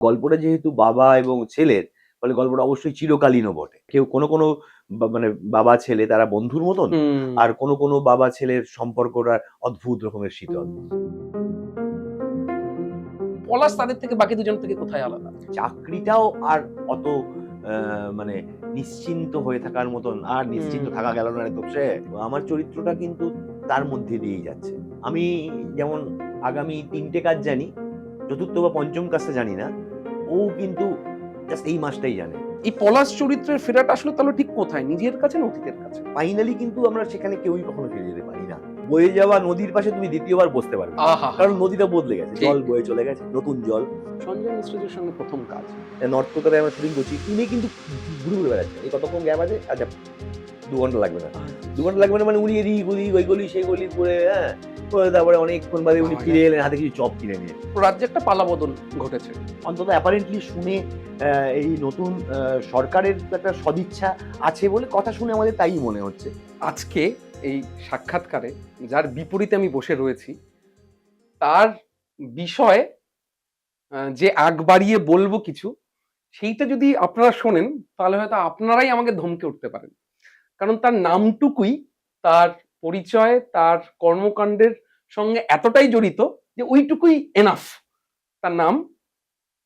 গল্পটা যেহেতু বাবা এবং ছেলের, ফলে গল্পটা অবশ্যই চিরকালীনও বটে। কেউ কোনো মানে বাবা ছেলে তারা বন্ধুর মতন, হুম। আর কোনো বাবা ছেলের সম্পর্কটা অদ্ভুত রকমের শীতল। পলাশ তাদের থেকে বাকি দুজন থেকে কোথায় আলাদা? চাকরিটাও আর অত আ মানে নিশ্চিন্ত হয়ে থাকার মতন আর নিশ্চিন্ত হুম। থাকা গেল না রে তোপসে। আমার চরিত্রটা কিন্তু তার মধ্যে দিয়েই যাচ্ছে। আমি যেমন আগামী ৩ টে কাজ জানি, ৪র্থ বা ৫ম কাজটা জানি না। ও কিন্তু জাস্ট এই মাসটাই জানে। এই পলাশ চরিত্রের ফেরাটা আসলে তাহলে ঠিক কোথায়? নিজের কাছে না অতীতের কাছে? ফাইনালি কিন্তু আমরা সেখানে কেউই কখনো ফিরে যেতে পারি না। বয়ে যাওয়া নদীর পাশে তুমি ২য় বার বসতে পারবে না। আহাহা! কারণ নদীটা বদলে গেছে। ঠিক। জল বয়ে চলে গেছে, নতুন জল। সঞ্জয় মিশ্রের সঙ্গে ১ম কাজ। নর্থ কলকাতায় আমরা শুটিং করছি। উনি কিন্তু ঘুরে, ঘুরে বেড়াচ্ছে। এই কতক্ষণ গ্যাপ আছে? আচ্ছা ২ ঘন্টা লাগবে না। ২ ঘন্টা লাগবে না মানে উনি এদিক ওদিক ওই গলি সেই গলি ঘুরে, হ্যাঁ? করে তারপরে অনেকক্ষণ বাদে উনি বাবা রে! ফিরে এলেন হাতে কিছু চপ কিনে নিয়ে। রাজ্যে একটা পালাবদল ঘটেছে। অন্তত অ্যাপারেন্টলি শুনে এই নতুন সরকারের একটা সদিচ্ছা আছে বলে কথা শুনে আমাদের তাই মনে হচ্ছে। আজকে এই সাক্ষাৎকারে যার বিপরীতে আমি বসে রয়েছি, তার বিষয়ে যে আগ বাড়িয়ে বলব কিছু, সেইটা যদি আপনারা শোনেন, তাহলে হয়তো আপনারাই আমাকে ধমকে উঠতে পারেন। কারণ তার নামটুকুই, তার পরিচয়, তার কর্মকাণ্ডের সঙ্গে এতটাই জড়িত যে ওইটুকুই এনাফ। তার নাম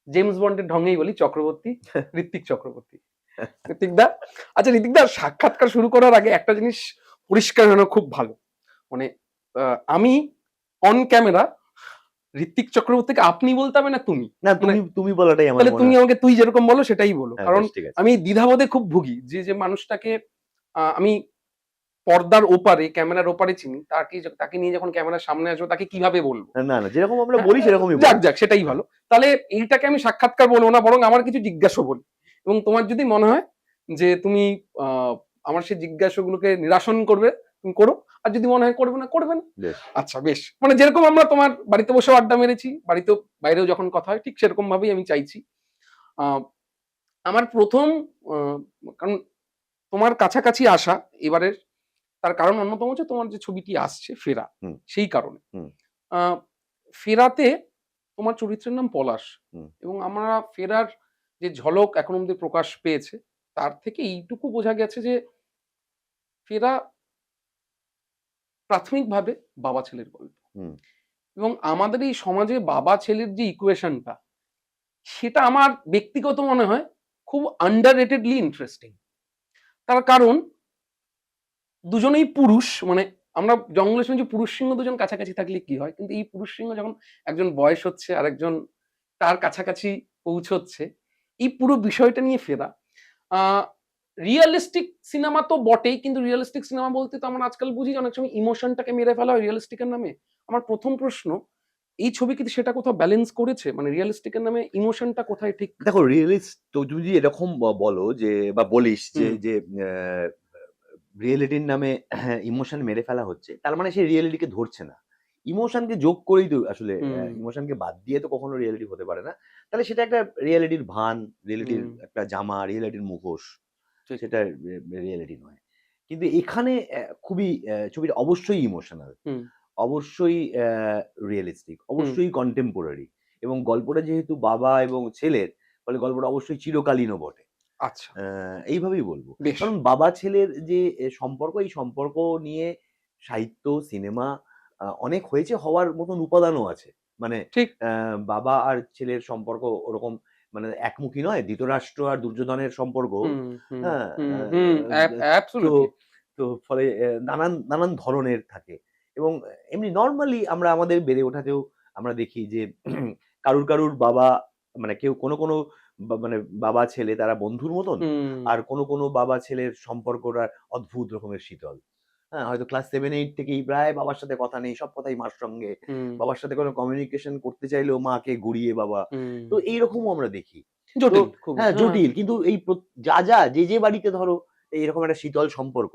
জেমস বন্ডের ঢঙেই বলি চক্রবর্তী, ঋত্বিক চক্রবর্তী। ঋত্বিক দা, আচ্ছা ঋত্বিক দা, সাক্ষাৎকার শুরু করার আগে একটা জিনিস পরিষ্কার হলো খুব ভালো। মানে আমি অন ক্যামেরা ঋত্বিক চক্রবর্তীকে আপনি বলতে হবে না তুমি। না মানে তুমি বলাটাই আমার তাহলে মনে তুমি হয়। আমাকে তুই যেরকম বলো সেটাই বলো। হ্যাঁ, কারণ বেশ ঠিক আছে। আমি দ্বিধাবোধে খুব ভুগি যে মানুষটাকে আমি পর্দার ওপারে, ক্যামেরার ওপারে চিনি। তাকে নিয়ে যখন ক্যামেরার সামনে আসবো তাকে কিভাবে বলবো? না, যেরকম আমরা হ্যাঁ, বলি সেরকমই যাক, বলো। যাক সেটাই ভালো। তাহলে এইটাকে আমি সাক্ষাৎকার বলবো না, বরং আমার কিছু জিজ্ঞাসা বলি। এবং তোমার যদি মনে হয় যে তুমি আ আমার সেই জিজ্ঞাসাগুলোকে নিরাসন করবে, তুমি করো। আর যদি মনে হয় করবে না, করবে না। বেশ। আচ্ছা বেশ। মানে যেরকম আমরা তোমার বাড়িতে বসেও আড্ডা মেরেছি, বাড়িতেও বাইরেও যখন কথা হয় ঠিক সেরকম ভাবেই আমি চাইছি। আ আমার ১ম আ কারণ তোমার কাছাকাছি আসা এবারের, তার কারণ অন্যতম হচ্ছে তোমার যে ছবিটি আসছে 'ফেরা', হুম, সেই কারণে। হুম, আ 'ফেরা'তে তোমার চরিত্রের নাম পলাশ হুম, এবং আমরা 'ফেরার' যে ঝলক এখন অব্দি প্রকাশ পেয়েছে, তার থেকে এইটুকু বোঝা গেছে যে 'ফেরা' প্রাথমিকভাবে বাবা-ছেলের গল্প হুম। এবং আমাদের এই সমাজে বাবা-ছেলের যে ইকুয়েশনটা, সেটা আমার ব্যক্তিগত মনে হয় খুব আন্ডাররেটেডলি ইন্টারেস্টিং। তার কারণ দুজনেই পুরুষ, মানে আমরা জঙ্গলে শুনেছি পুরুষ সিংহ দুজন কাছাকাছি থাকলে কি হয়? কিন্তু এই পুরুষ সিংহ যখন একজন বয়স হচ্ছে আরেকজন তার কাছাকাছি পৌঁছচ্ছে, এই পুরো বিষয়টা নিয়ে ফেরা। আ রিয়ালিস্টিক সিনেমা তো বটেই, কিন্তু রিয়ালিস্টিক সিনেমা বলতে তো আমরা আজকাল বুঝি যে অনেক সময় ইমোশনটাকে মেরে ফেলা হয় রিয়ালিস্টিক এর নামে। আমার ১ম প্রশ্ন, এই ছবি কি সেটা কোথাও ব্যালেন্স করেছে? মানে রিয়ালিস্টিক এর নামে ইমোশনটা কোথায় ঠিক? দেখো তো তুমি যদি এরকম বলো যে বা বলিস যে হুম, যে অ্যা রিয়েলিটির নামে ইমোশন মেরে ফেলা হচ্ছে। তার মানে সে রিয়েলিটিকে ধরছে না। ইমোশনকে যোগ করেই তো আসলে হুম, ইমোশনকে বাদ দিয়ে তো কখনো রিয়েলিটি হতে পারে না। তাহলে সেটা একটা রিয়েলিটির ভান, রিয়েলিটির হুম, একটা জামা, রিয়েলিটির মুখোশ। ঠিক। সেটা রিয়েলিটি নয়। কিন্তু এখানে খুবই ছবিটা অবশ্যই ইমোশনাল। হুম, অবশ্যই রিয়ালিস্টিক, হুম, অবশ্যই কন্টেম্পোরারি এবং গল্পটা যেহেতু বাবা এবং ছেলের, ফলে গল্পটা অবশ্যই চিরকালীনও বটে। আচ্ছা, এইভাবেই বলব। বেশ। কারণ বাবা-ছেলের যে সম্পর্ক, এই সম্পর্ক নিয়ে সাহিত্য, সিনেমা অনেক হয়েছে, হওয়ার মতন উপাদানও আছে। মানে ঠিক। অ্যা বাবা আর ছেলের সম্পর্ক ওরকম মানে একমুখী নয়। ধৃতরাষ্ট্র আর দুর্যোধনের সম্পর্ক, হুম, হুম, হ্যাঁ? হুম, হুম, তো অ্যাবসোলিউটলি। তো ফলে নানান ধরনের থাকে এবং এমনি নরমালি আমরা আমাদের বেড়ে ওঠাতেও আমরা দেখি যে কারুর বাবা মানে কেউ কোনো মানে বাবা-ছেলে তারা বন্ধুর মতন, হুম, আর কোনো বাবা-ছেলের সম্পর্কটা অদ্ভুত রকমের শীতল। হ্যাঁ? হয়তো ক্লাস 7-8 থেকেই প্রায় বাবার সাথে কথা নেই, সব কথাই মার সঙ্গে। হুম, বাবার সাথে কোনো কমিউনিকেশন করতে চাইলেও মাকে গুড়িয়ে বাবা। হুম। তো এইরকমও আমরা দেখি। তো জটিল খুবই। হ্যাঁ, হ্যাঁ, জটিল। কিন্তু এই যে বাড়িতে ধরো এইরকম একটা শীতল সম্পর্ক,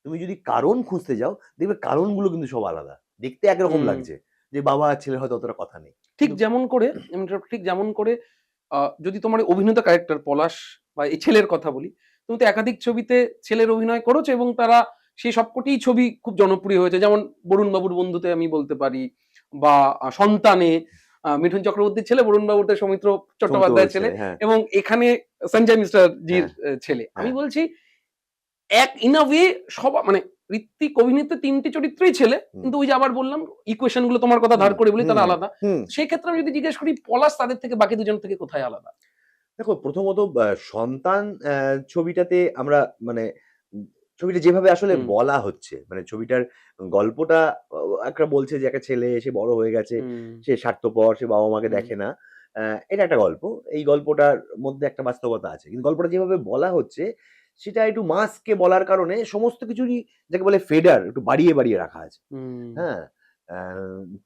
তুমি যদি কারণ খুঁজতে যাও, দেখবে কারণগুলো কিন্তু সব আলাদা। দেখতে একরকম হুম। লাগছে যে বাবা আর ছেলের হয়তো অতটা কথা নেই। ঠিক কিন্তু যেমন করে ঠিক যেমন করে যদি তোমার অভিনেতা ক্যারেক্টার পলাশ বা এই ছেলের কথা বলি, তুমি তো একাধিক ছবিতে ছেলের অভিনয় করেছো এবং তারা সেই সবকটিই ছবি খুব জনপ্রিয় হয়েছে। যেমন বরুণ বাবুর বন্ধুতে আমি বলতে পারি বা সন্তানে। মিঠুন চক্রবর্তীর ছেলে, বরুণ বাবুতে সৌমিত্র চট্টোপাধ্যায়ের ছেলে, হ্যাঁ এবং এখানে সঞ্জয় মিশ্রা জির হ্যাঁ ছেলে। আমি হ্যাঁ বলছি এক ইন আ ওয়ে সব মানে ঋত্বিক অভিনীত তিনটি চরিত্রই ছেলে, হুম কিন্তু ওই যে আবার বললাম ইকুয়েশন গুলো তোমার কথা হুম ধার করে বলি হুম তারা আলাদা। হুম সেই ক্ষেত্রে আমি যদি জিজ্ঞেস করি পলাশ তাদের থেকে বাকি দুজন থেকে কোথায় আলাদা? দেখো, প্রথমত সন্তান ছবিটাতে আমরা মানে উম ছবিটা যেভাবে আসলে হুম বলা হচ্ছে, মানে ছবিটার গল্পটা একটা বলছে যে একটা ছেলে সে বড় হয়ে গেছে, হুম সে স্বার্থপর, সে বাবা-মাকে হুম দেখে না। এটা একটা গল্প। এই গল্পটার মধ্যে একটা বাস্তবতা আছে। কিন্তু গল্পটা যেভাবে বলা হচ্ছে, সেটা একটু মাসকে বলার কারণে সমস্ত কিছুরই যাকে বলে ফেডার একটু বাড়িয়ে, বাড়িয়ে রাখা আছে। হুম হ্যাঁ? আ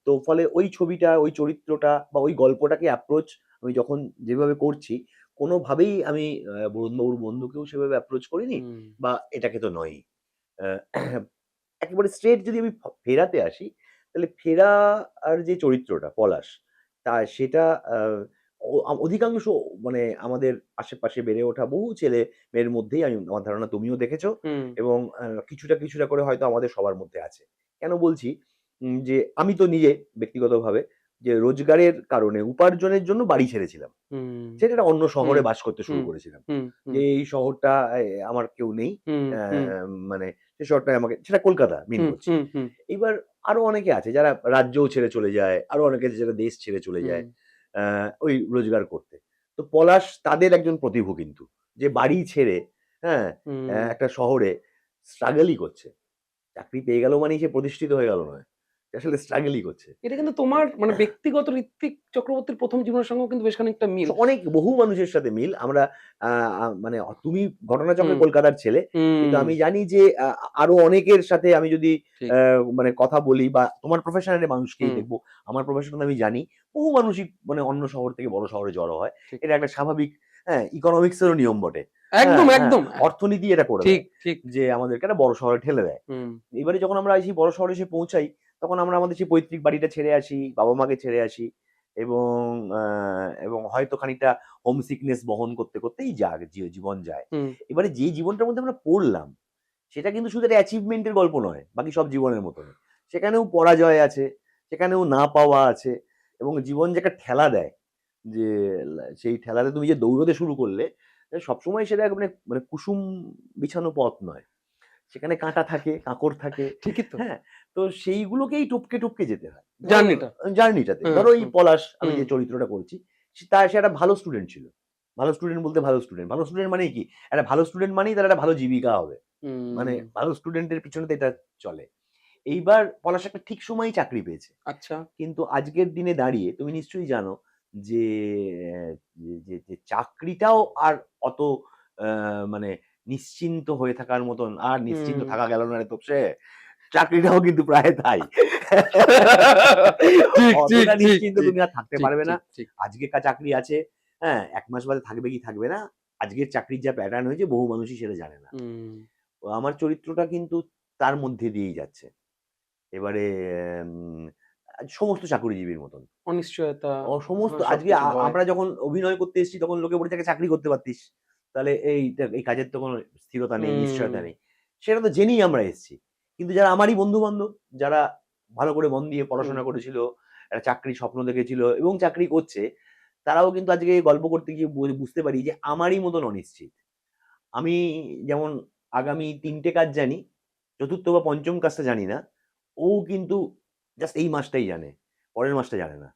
তো ফলে ওই ছবিটা, ওই চরিত্রটা বা ওই গল্পটাকে অ্যাপ্রোচ আমি যখন যেভাবে করছি, কোনোভাবেই আমি বরুণ বাবুর বন্ধুকেও সেভাবে অ্যাপ্রোচ করিনি হুম বা এটাকে তো নয়ই। আ একেবারে স্ট্রেইট যদি আমি ফেরাতে আসি, তাহলে ফেরা আর যে চরিত্রটা পলাশ, সেটা আ অধিকাংশ মানে আমাদের আশেপাশে বেড়ে ওঠা বহু ছেলে-মেয়ের মধ্যেই আমার ধারণা তুমিও দেখেছ হুম এবং কিছুটা, কিছুটা করে হয়তো আমাদের সবার মধ্যে আছে। কেন বলছি? যে আমি তো নিজে ব্যক্তিগতভাবে যে রোজগারের কারণে উপার্জনের জন্য বাড়ি ছেড়েছিলাম। হুম সেটা একটা অন্য হুম শহরে বাস করতে শুরু হুম করেছিলাম। হুম যে হুম এই শহরটা আমার কেউ নেই। হুম অ্যা হুম মানে সেই শহরটায় আমাকে সেটা কলকাতা মিন হুম করছি। হুম হুম এইবার আরো অনেকে আছে যারা রাজ্যও ছেড়ে চলে যায়। আরো অনেকে আছে যারা দেশ ছেড়ে চলে হুম যায় অ্যা ওই রোজগার করতে। তো পলাশ তাদের একজন প্রতিভু কিন্তু। যে বাড়ি ছেড়ে, হ্যাঁ? হুম একটা শহরে স্ট্রাগলই করছে। চাকরি পেয়ে গেল মানেই সে প্রতিষ্ঠিত হয়ে গেল নয়। সে আসলে স্ট্রাগলই করছে। এটা কিন্তু তোমার মানে ব্যক্তিগত ঋত্বিক চক্রবর্তীর প্রথম জীবনের সঙ্গেও কিন্তু বেশ খানিকটা মিল। অনেক বহু মানুষের সাথে মিল। আমরা আ আ মানে তুমি ঘটনাচক্রে হুম কলকাতার ছেলে। কিন্তু হুম আমি জানি যে আরো অনেকের সাথে আমি যদি ঠিক। আ মানে কথা বলি বা তোমার প্রফেশন এর মানুষকেই হুম দেখবো। আমার প্রফেশন আমি জানি। বহু মানুষই মানে অন্য শহর থেকে বড় শহরে জড়ো হয়। ঠিক। এটা একটা স্বাভাবিক, হ্যাঁ, ইকোনমিক্স এরও নিয়ম বটে। হ্যাঁ, একদম, হ্যাঁ। একদম। অর্থনীতি এটা করে ঠিক, দেয়। ঠিক। যে আমাদেরকে একটা বড় শহরে ঠেলে দেয়। হুম, এবারে যখন আমরা এই বড় শহরে এসে পৌঁছাই, তখন আমরা আমাদের সেই পৈতৃক বাড়িটা ছেড়ে আসি, বাবা-মাকে ছেড়ে আসি এবং আ এবং হয়তো খানিকটা হোম সিকনেস বহন করতে, করতেই জীবন যায়। হুম, এবারে যে জীবনটার মধ্যে আমরা পড়লাম, সেটা কিন্তু শুধু একটা অ্যাচিভমেন্ট এর গল্প নয়, বাকি সব জীবনের মতন। সেখানেও পরাজয় আছে, সেখানেও না পাওয়া আছে এবং জীবন যে একটা ঠেলা দেয়, যে সেই ঠেলাতে তুমি যে দৌড়তে শুরু করলে, সবসময় সেটা মানে মানে কুসুম বিছানো পথ নয়। সেখানে কাঁটা থাকে, কাঁকড় থাকে, ঠিকই তো। হ্যাঁ? তো সেইগুলোকেই টপকে, টপকে যেতে হয়। ধরো জার্নিটা। জার্নিটাতে। হুম, ধরো এই হুম, পলাশ, আমি হুম, যে চরিত্রটা করছি, সে একটা ভালো স্টুডেন্ট ছিল। ভালো স্টুডেন্ট বলতে ভালো স্টুডেন্ট। ভালো স্টুডেন্ট মানেই কি? একটা ভালো স্টুডেন্ট মানেই তার একটা ভালো জীবিকা হবে। মানে হুম। ভালো স্টুডেন্টের পিছনে তো এটা চলে। এইবার পলাশ একটা ঠিক সময়েই চাকরি পেয়েছে। আচ্ছা। কিন্তু আজকের দিনে দাঁড়িয়ে তুমি নিশ্চয়ই জানো যে, যে চাকরিটাও আর অত আ মানে নিশ্চিন্ত হয়ে থাকার মতন আর নিশ্চিন্ত হুম। থাকা গেল না রে তোপসে। চাকরিটাও কিন্তু প্রায় তাই। ঠিক, ঠিক, অতটা ঠিক, নিশ্চিন্ত ঠিক, তুমি আর থাকতে ঠিক, পারবে না। ঠিক, ঠিক। আজকে চাকরি আছে, হ্যাঁ? ১ মাস বাদে থাকবে কি থাকবে না। আজকের চাকরির যা প্যাটার্ন হয়েছে বহু মানুষই সেটা জানে না। হুম। আমার চরিত্রটা কিন্তু তার মধ্যে দিয়েই যাচ্ছে। এবারে উম সমস্ত চাকুরিজীবীর মতন। অনিশ্চয়তা, সমস্ত হ্যাঁ, আজকে সবকিছু ভয়। আমরা যখন অভিনয় করতে এসেছি তখন লোকে বলেছে "একটা চাকরি করতে পারতিস। তাহলে এই কাজের তো কোনো স্থিরতা নেই, হুম, নিশ্চয়তা নেই।" সেটা তো জেনেই আমরা এসেছি। কিন্তু যারা আমারই বন্ধু-বান্ধব, যারা ভালো করে মন দিয়ে হুম, পড়াশোনা করেছিল, একটা চাকরির স্বপ্ন দেখেছিল এবং চাকরি করছে, তারাও কিন্তু আজকে গল্প করতে গিয়ে বুঝতে পারি যে আমারই মতন অনিশ্চিত। আমি যেমন আগামী ৩ টে কাজ জানি, ৪র্থ বা ৫ম কাজটা জানি না। ও কিন্তু জাস্ট এই মাসটাই জানে। পরের মাসটা জানে না।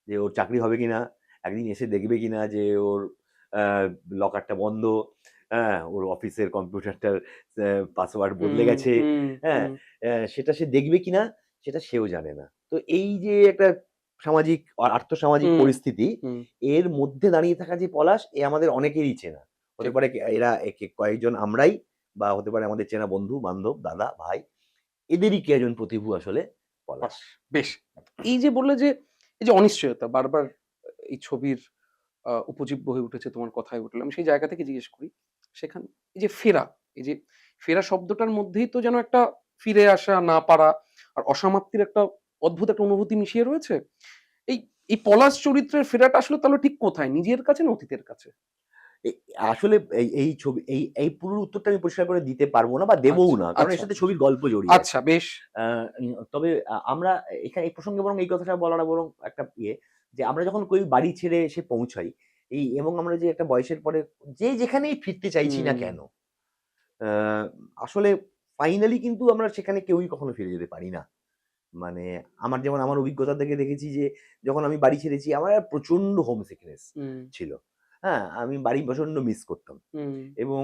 যে ওর চাকরি হবে কিনা, একদিন এসে দেখবে কিনা যে ওর আ লকারটা বন্ধ, হ্যাঁ? ওর অফিসের কম্পিউটারটার পাসওয়ার্ড বদলে হুম, গেছে, হুম, হ্যাঁ? হুম, সেটা সে দেখবে কিনা সেটা সেও জানে না। তো এই যে একটা সামাজিক আর্থসামাজিক হুম, পরিস্থিতি, হুম, এর মধ্যে দাঁড়িয়ে থাকা যে পলাশ, এ আমাদের অনেকেরই চেনা। হতে ঠিক। পারে এরা কয়েকজন আমরাই বা হতে পারে আমাদের চেনা বন্ধু-বান্ধব, দাদা, ভাই, এদেরই কয়েকজন প্রতিভু আসলে পলাশ। বাহ! বেশ। এই যে বললে যে, এই যে অনিশ্চয়তা বারবার এই ছবির উপজীব্য হয়ে উঠেছে তোমার কথায় উঠলাম। সেই জায়গা থেকে জিজ্ঞেস করি, সেখানে এই যে ফেরা, এই যে ফেরা শব্দটার মধ্যেই তো যেন একটা ফিরে আসা, না পারা আর অসমাপ্তির একটা অদ্ভুত একটা অনুভূতি মিশিয়ে রয়েছে। এই এই পলাশ চরিত্রের ফেরাটা আসলে তাহলে ঠিক কোথায়? নিজের কাছে না অতীতের কাছে? এ আসলে এই ছবি এই পুরো উত্তরটা আমি পরিষ্কার করে দিতে পারব না বা দেবও আচ্ছা, না। কারণ এর আচ্ছা, সাথে ছবির গল্প জড়িয়ে আছে। আচ্ছা বেশ। আ তবে আমরা এই প্রসঙ্গে বরং এই কথাটা বলাটা বরং একটা যে আমরা যখন ওই বাড়ি ছেড়ে এসে পৌঁছাই, এবং আমরা যে একটা বয়সের পরে যে যেখানেই ফিরতে চাইছি না হুম, কেন, আসলে ফাইনালি কিন্তু আমরা সেখানে কেউই কখনো ফিরে যেতে পারি না। মানে যেমন আমার অভিজ্ঞতা থেকে দেখেছি যে যখন আমি বাড়ি ছেড়েছি আমার প্রচন্ড হোম সিকনেস হুম, ছিল। হ্যাঁ? আমি বাড়ি প্রচন্ড মিস করতাম। হুম। এবং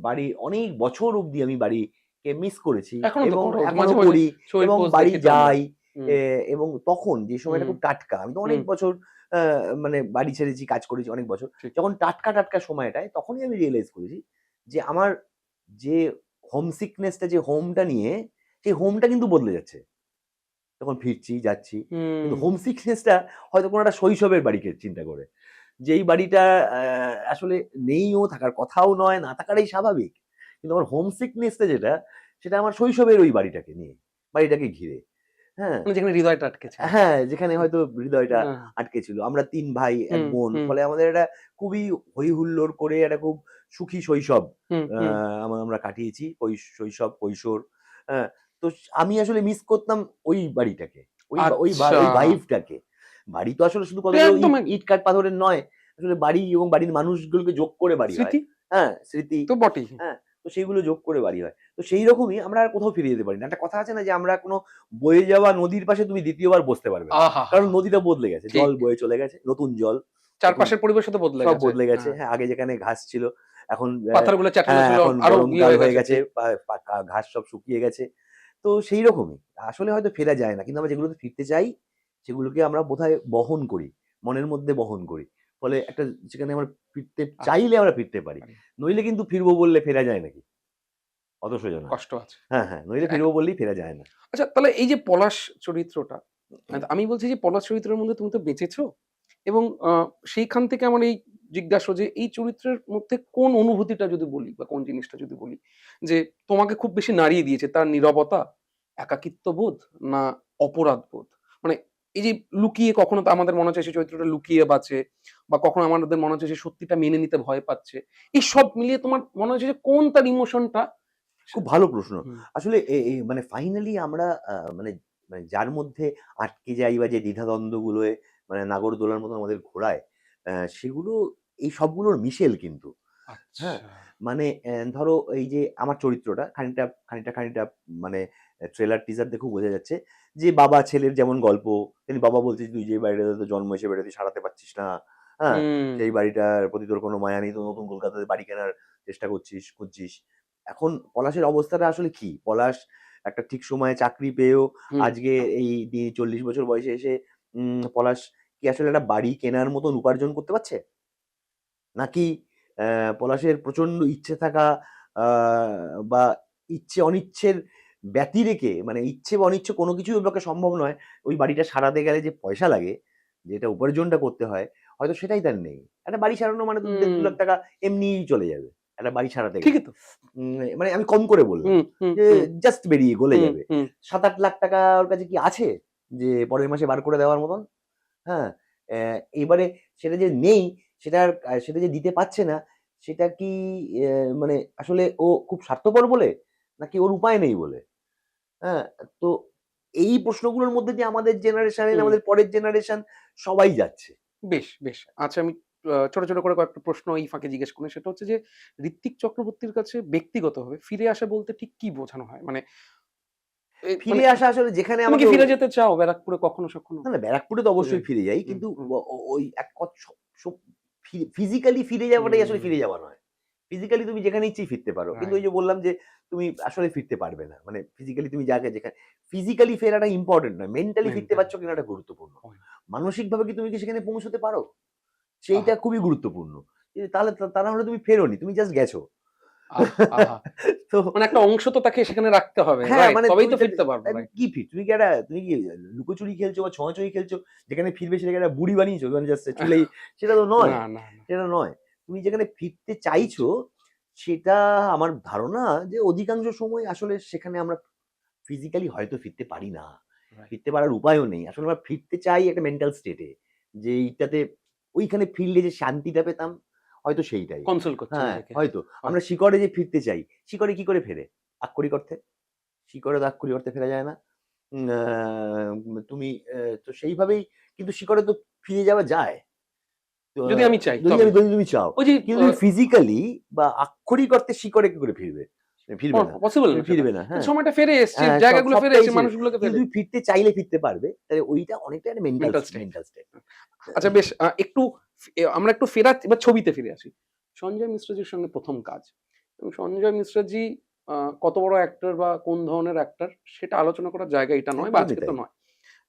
বাড়ি অনেক বছর অবধি আমি বাড়িকে মিস করেছি এখনো তো এবং করো। এখনো মাঝে, মাঝে করি ছবির এবং পোস্ট বাড়ি দেখি তো আমরা। যাই। হুম, এবং তখন যে সময়টা হুম, খুব টাটকা। আমি তো অনেক হুম, বছর আ মানে বাড়ি ছেড়েছি, কাজ করেছি অনেক বছর। ঠিক। যখন টাটকা সময়টায় তখনই আমি রিয়ালাইজ করেছি যে আমার যে হোম সিকনেসটা, যে হোমটা নিয়ে, সেই হোমটা কিন্তু বদলে যাচ্ছে। যখন ফিরছি, যাচ্ছি। হুম, কিন্তু হোম সিকনেসটা হয়তো কোনো একটা শৈশবের বাড়িকে চিন্তা করে। যেই বাড়িটা আসলে নেইও, থাকার কথাও নয়, না থাকাটাই স্বাভাবিক। কিন্তু আমার হোম সিকনেসটা যেটা, সেটা আমার শৈশবের ওই বাড়িটাকে নিয়ে, বাড়িটাকে ঘিরে। হ্যাঁ? মানে যেখানে হৃদয়টা আটকে ছিল। হ্যাঁ, যেখানে হয়তো হৃদয়টা না। আটকে ছিল। আমরা ৩ ভাই, ১ হুম, বোন। হুম, ফলে আমাদের একটা খুবই হৈ হুল্লোড় করে একটা খুব সুখী শৈশব হুম, আ হুম। আমরা কাটিয়েছি। শৈশব, কৈশোর। হ্যাঁ? তো আমি আসলে মিস করতাম ওই বাড়িটাকে। আচ্ছা। ওই ভাইবটাকে। বাড়ি তো আসলে শুধু কতগুলো একদম, ইট, কাঠ, পাথরের নয়। আসলে বাড়ি এবং বাড়ির মানুষগুলোকে যোগ করে বাড়ি হয়। স্মৃতি হ্যাঁ? স্মৃতি। তো বটেই। হ্যাঁ? তো সেইগুলো যোগ করে বাড়ি হয়। তো সেইরকমই আমরা আর কোথাও ফিরে যেতে পারি না। একটা কথা আছে না যে আমরা কোনো বয়ে যাওয়া নদীর পাশে তুমি ২য় বার বসতে পারবে না। কারণ আহাহাহা! নদীটা বদলে গেছে। জল ঠিক। বয়ে চলে গেছে। নতুন জল, নতুন চারপাশের পরিবেশও তো বদলে সব গেছে। বদলে গেছে। হ্যাঁ। হ্যাঁ, আগে যেখানে ঘাস ছিল এখন পাথরগুলো চ্যাটানো হ্যাঁ, ছিল এখন আরো ইয়ে গরমকাল হয়ে হয়ে গেছে। গেছে। ঠিক। পা পা কা ঘাস সব শুকিয়ে গেছে। তো সেইরকমই। আসলে হয়তো ফেরা যায় না। কিন্তু আমরা যেগুলোতে ফিরতে চাই, সেগুলোকে আমরা বোধহয় বহন করি। মনের মধ্যে বহন করি। ফলে একটা যেখানে আমরা ফিরতে চাইলে আসতে আমরা ফিরতে পারি। পারি। নইলে কিন্তু ফিরবো বললে ফেরা যায় নাকি? অত সোজা নয়। কষ্ট আছে। হ্যাঁ, নইলে এক ফিরবো বললেই ফেরা যায় না। আচ্ছা, তাহলে এই যে পলাশ চরিত্রটা, আমি বলছি যে পলাশ চরিত্রের মধ্যে তুমি তো বেঁচেছো এবং সেইখান থেকে আমার এই জিজ্ঞাসা যে এই চরিত্রের মধ্যে কোন অনুভূতিটা যদি বলি বা কোন জিনিসটা যদি বলি যে তোমাকে খুব বেশি নাড়িয়ে দিয়েছে? তার নীরবতা, একাকিত্ববোধ না অপরাধবোধ? মানে এই যে লুকিয়ে কখনো তো আমাদের মনে হচ্ছে সেই চরিত্রটা লুকিয়ে বাঁচে বা কখনো আমাদের মনে হচ্ছে সে সত্যিটা মেনে নিতে ভয় পাচ্ছে। এই সব মিলিয়ে তোমার মনে হচ্ছে যে কোন তার ইমোশনটা সে খুব ভালো প্রশ্ন। হুম, আসলে মানে ফাইনালি আমরা মানে মানে যার মধ্যে আটকে যাই বা যে দ্বিধাদ্বন্দ্বগুলোয় মানে নাগরদোলার মতো আমাদের ঘোরায়, সেগুলো এই সবগুলোর মিশেল কিন্তু। হ্যাঁ? আচ্ছা। মানে ধরো এই যে আমার চরিত্রটা খানিকটা মানে ট্রেলার টিজার দেখেও বোঝা যাচ্ছে যে বাবা ছেলের যেমন গল্প, তেমনি বাবা বলছে যে, "তুই যে বাড়িটাতে তোর জন্ম সে বাড়িটা তুই সারাতে পারছিস না। হ্যাঁ? হুম, সেই বাড়িটার প্রতি তোর কোনো মায়া নেই। তুই নতুন কলকাতাতে বাড়ি কেনার চেষ্টা করছিস, খুঁজছিস।" এখন পলাশের অবস্থাটা আসলে কি? পলাশ একটা ঠিক সময়ে চাকরি পেয়েও হুম। আজকে এই ৪০ বছর বয়সে এসে পলাশ কি আসলে একটা বাড়ি কেনার মতন উপার্জন করতে পারছে? নাকি পলাশের প্রচন্ড ইচ্ছে থাকা আ বা ইচ্ছে অনিচ্ছের ব্যতি রেখে মানে ইচ্ছে বা অনিচ্ছে কোনো কিছুই ওর পক্ষে সম্ভব নয়। ওই বাড়িটা সারাতে গেলে যে পয়সা লাগে, যেটা উপার্জনটা করতে হয়, হয়তো সেটাই তার নেই। একটা বাড়ি সারানো মানে তো হুম, ১.৫-২ লাখ টাকা এমনিই চলে যাবে। একটা বাড়ি সারাতে গেলে। ঠিকই তো। মানে আমি কম করে বললাম। হুম, হুম, যে হুম, জাস্ট বেরিয়ে গলে হুম, যাবে। হুম। ৭-৮ লাখ টাকা ওর কাছে কি আছে? যে পরের মাসে বার করে দেওয়ার মতন? হ্যাঁ? এবারে সেটা যে নেই, সেটা যে দিতে পারছে না, সেটা কি অ্যা মানে আসলে ও খুব স্বার্থপর বলে? নাকি ওর উপায় নেই বলে? হ্যাঁ? তো এই প্রশ্নগুলোর মধ্যে দিয়ে আমাদের জেনারেশন, হুম, আমাদের পরের জেনারেশন সবাই যাচ্ছে। বেশ, বেশ। আচ্ছা, আমি ছোট, ছোট করে কয়েকটা প্রশ্ন এই ফাঁকে জিজ্ঞেস করি। সেটা হচ্ছে যে ঋত্বিক চক্রবর্তীর কাছে ব্যক্তিগতভাবে ফিরে আসা বলতে ঠিক কি বোঝানো হয়? মানে মানে ফিরে আসা আসলে যেখানে তুমি কি আমাকে ফিরে যেতে চাও ব্যারাকপুরে কখনো সখনো? না, ব্যারাকপুরে তো যে অবশ্যই ফিরে যাই। হুম, কিন্তু হুম, ওই এক কথ স স ফিজিক্যালি ফিরে যাওয়াটাই আসলে হুম, ফিরে যাওয়া নয়। ফিজিক্যালি তুমি যেখানে ইচ্ছেই ফিরতে পারো। কিন্তু ওই রাইট। যে বললাম যে তুমি আসলে ফিরতে পারবে না। মানে ফিজিক্যালি তুমি যেখানে ফিজিক্যালি ফেরাটা ইম্পোর্টেন্ট নয়। মেন্টালি ফিরতে মেন্টালি পারছো কিনাটা গুরুত্বপূর্ণ। পয়েন্ট। মানসিকভাবে কি তুমি কি সেখানে পৌঁছতে পারো? সেইটা আহা! খুবই গুরুত্বপূর্ণ। তাহলে তা না হলে তুমি ফেরোনি। তুমি জাস্ট গেছো। আহা! তো মানে একটা অংশ তো তাকে সেখানে রাখতে হবে। হ্যাঁ, রাইট। মানে তবেই তুমি তো তো ফিরতে পারবো। রাইট। তুমি কি লুকোচুরি খেলছো বা ছোঁয়াছুঁয়ি খেলছো, যেখানে ফিরবে সেটাকে একটা বুড়ি বানিয়েছো, মানে জাস্ট চুলেই সেটা তো নয়, না, না, না। সেটা নয়। তুমি যেখানে ফিরতে চাইছো, আচ্ছা, সেটা আমার ধারণা যে অধিকাংশ সময় আসলে সেখানে আমরা ফিজিক্যালি হয়তো ফিরতে পারি না। রাইট। ফিরতে পারার উপায়ও নেই। আসলে আমরা ফিরতে চাই একটা মেন্টাল স্টেটে। যে এইটাতে ওইখানে ফিরলে যে শান্তিটা পেতাম, হয়তো সেইটাই। কনসোল করছে হ্যাঁ, নিজেকে। হয়তো। আমরা হয়তো। শিকড়ে যে ফিরতে চাই, শিকড়ে কি করে ফেরে? আক্ষরিক অর্থে। শিকড়ে তো আক্ষরিক অর্থে ফেরা যায় না। উম আ তুমি তো সেইভাবেই কিন্তু শিকড়ে তো ফিরে যাওয়া যায়। তো যদি আমি চাই যদি তবে। যদি তুমি চাও, ওই যে কিন্তু ফিজিক্যালি বা আক্ষরিক অর্থে শিকড়ে কি করে ফিরবে? ফিরবে না। পসিবল তুমি না সেটা। ফিরবে না। কিন্তু হ্যাঁ। সময়টা ফিরে এসছে, হ্যাঁ, জায়গাগুলো ফিরে সবটাই এসছে, মানুষগুলোকে কিন্তু ফেলে। তুমি ফিরতে চাইলে ফিরতে পারবে। তাহলে ওইটা অনেকটা একটা মেন্টাল স্টেট। Mental state. আচ্ছা বেশ, একটু আমরা একটু এবার ছবিতে ফিরে আসি। সঞ্জয় মিশ্রজির সঙ্গে ১ম কাজ। এবং সঞ্জয় মিশ্রজি কত বড় অ্যাক্টর বা কোন ধরনের অ্যাক্টর সেটা আলোচনা করার জায়গা এটা নয়, বা একদমই আজকে তো তাই। নয়।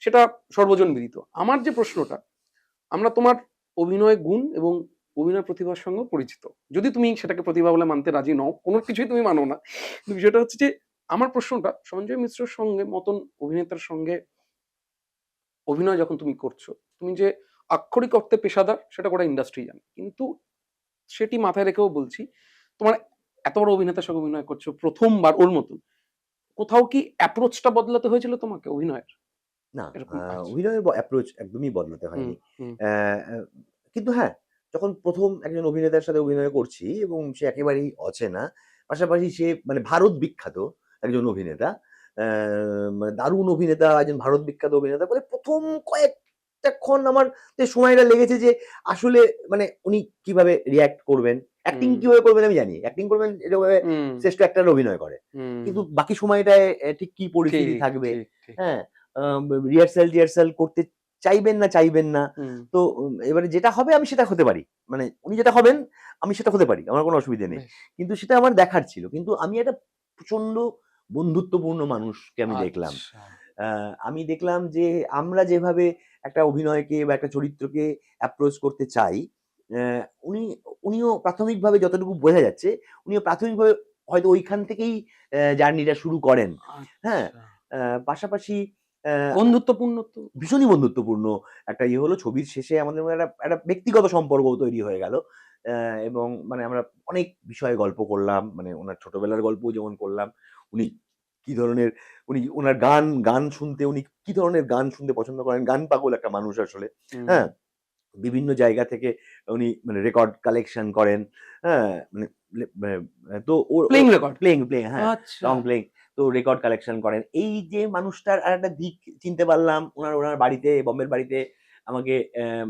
সেটা সর্বজন বিদিত। আমার যে প্রশ্নটা, আমরা তোমার অভিনয় গুণ এবং অভিনয় প্রতিভার সঙ্গেও পরিচিত। যদি তুমি সেটাকে প্রতিভা বলে মানতে রাজি নও, কোন কিছুই তুমি মানো না। কিন্তু বিষয়টা হচ্ছে যে আমার প্রশ্নটা, সঞ্জয় মিশ্রর সঙ্গে মতন অভিনেতার সঙ্গে অভিনয় যখন তুমি করছো, তুমি যে আক্ষরিক অর্থে পেশাদার সেটা গোটা ইন্ডাস্ট্রি জানে। কিন্তু সেটি মাথায় রেখেও বলছি, তোমার এত বড় অভিনেতার সঙ্গে অভিনয় করছো ১ম বার ওর মতন। কোথাও কি অ্যাপ্রোচটা বদলাতে হয়েছিল তোমাকে অভিনয়ের? না, এরকম আছে। অভিনয়ের অ্যাপ্রোচ একদমই বদলাতে হুম, হয়নি। হুম, অ্যা অ্যা কিন্তু হ্যাঁ, যখন ১ম একজন অভিনেতার সাথে অভিনয় করছি এবং সে একেবারেই অচেনা। পাশাপাশি সে মানে ভারত বিখ্যাত একজন অভিনেতা। অ্যা মানে দারুণ অভিনেতা, একজন ভারত বিখ্যাত অভিনেতা বলে ১ম কয়েকটা ক্ষণ আমার যে সময়টা লেগেছে যে আসলে মানে উনি কিভাবে রিঅ্যাক্ট করবেন। অ্যাক্টিং হুম, কিভাবে করবেন আমি জানি। অ্যাক্টিং করবেন এরকমভাবে হুম, শ্রেষ্ঠ অ্যাক্টর অভিনয় করে। হুম। কিন্তু বাকি সময়টায় ঠিক কি পরিস্থিতি ঠিক, থাকবে, ঠিক, ঠিক। হ্যাঁ? রিহার্সাল করতে চাইবেন না চাইবেন না। হুম, তো এবারে যেটা হবে আমি সেটা হতে পারি। মানে উনি যেটা হবেন আমি সেটা হতে পারি। আমার কোনো অসুবিধে নেই। বেশ। কিন্তু সেটা আমার দেখার ছিল। কিন্তু আমি একটা প্রচন্ড বন্ধুত্বপূর্ণ মানুষকে আমি দেখলাম। আচ্ছা। আ আমি দেখলাম যে আমরা যেভাবে একটা অভিনয়কে বা একটা চরিত্রকে অ্যাপ্রোচ করতে চাই, অ্যা উনি উনিও প্রাথমিকভাবে যতটুকু বোঝা যাচ্ছে, উনিও প্রাথমিকভাবে হয়তো ঐখান থেকেই জার্নিটা শুরু করেন। হ্যাঁ? আচ্ছা। পাশাপাশি অ্যা বন্ধুত্বপূর্ণ তো। ভীষণই বন্ধুত্বপূর্ণ একটা ইয়ে হলো। ছবির শেষে আমাদের মধ্যে একটা ব্যক্তিগত সম্পর্কও তৈরি হয়ে গেল। এবং মানে আমরা অনেক বিষয়ে গল্প করলাম। মানে উনার ছোটবেলার গল্পও যেমন করলাম। উনি কি ধরনের উনার গান শুনতে উনি কি ধরনের গান শুনতে পছন্দ করেন। গান পাগল একটা মানুষ আসলে। হুম। হ্যাঁ? বিভিন্ন জায়গা থেকে উনি মানে রেকর্ড কালেকশন করেন। হ্যাঁ? মানে তো ওর ও প্লেইং রেকর্ড। প্লেইং হ্যাঁ, আচ্ছা। Long playing. তো রেকর্ড কালেকশন করেন। এই যে মানুষটার আরেকটা দিক চিনতে পারলাম। উনার বাড়িতে, বম্বের বাড়িতে আমাকে